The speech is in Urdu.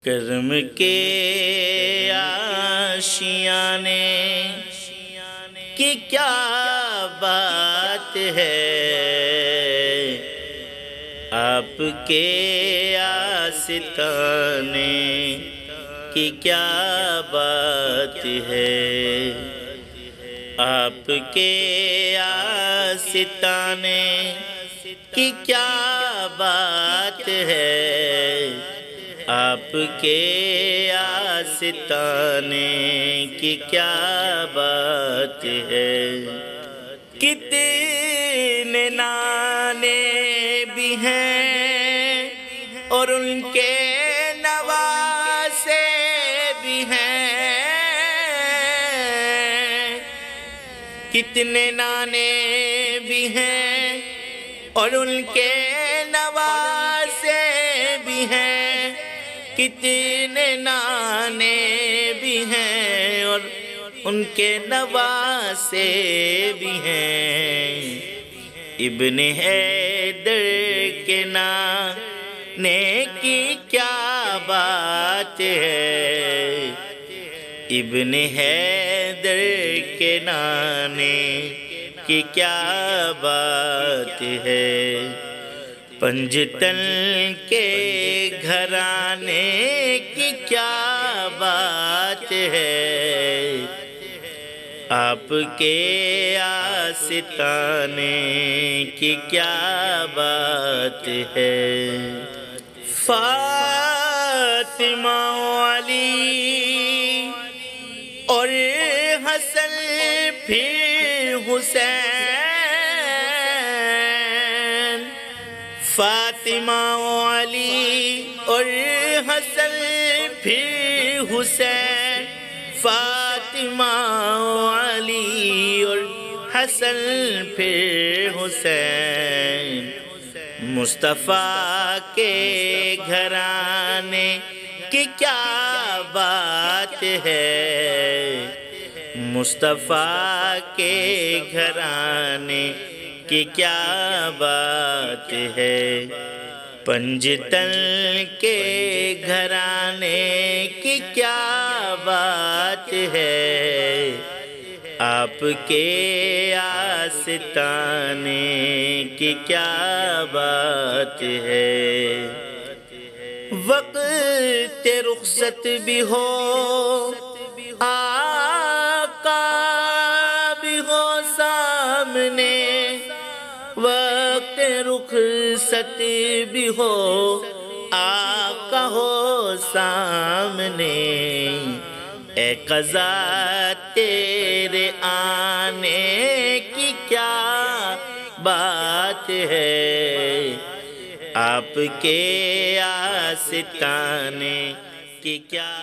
کرم کے آشیانے کی کیا بات ہے، آپ کے آستانے کی کیا بات ہے، آپ کے آستانے کی کیا بات ہے، آپ کے آستانے کی کیا بات ہے۔ کتنے نانے بھی ہیں اور ان کے نواسے بھی ہیں، کتنے نانے بھی ہیں اور ان کے نواسے بھی ہیں، کتنے نانے بھی ہیں اور ان کے نواسے بھی ہیں۔ ابن حیدر کے نانے کی کیا بات ہے، ابن حیدر کے نانے کی کیا بات ہے۔ پنجتن کے گھرانے کی کیا بات ہے، آپ کے آستانے کی کیا بات ہے۔ فاطمہ علی اور حسن پھر حسین، فاطمہ علی اور حسن پھر حسین، فاطمہ علی اور حسن پھر حسین، مصطفیٰ کے گھرانے کی کیا بات ہے، مصطفیٰ کے گھرانے کی کیا بات ہے۔ پنجتن کے گھرانے کی کیا بات ہے، آپ کے آستانے کی کیا بات ہے۔ وقت رخصت بھی ہو، آقا بھی ہو سامنے، وقت رخصت بھی ہو، آقا ہو سامنے، اے قضا تیرے آنے کی کیا بات ہے، آپ کے آستانے کی کیا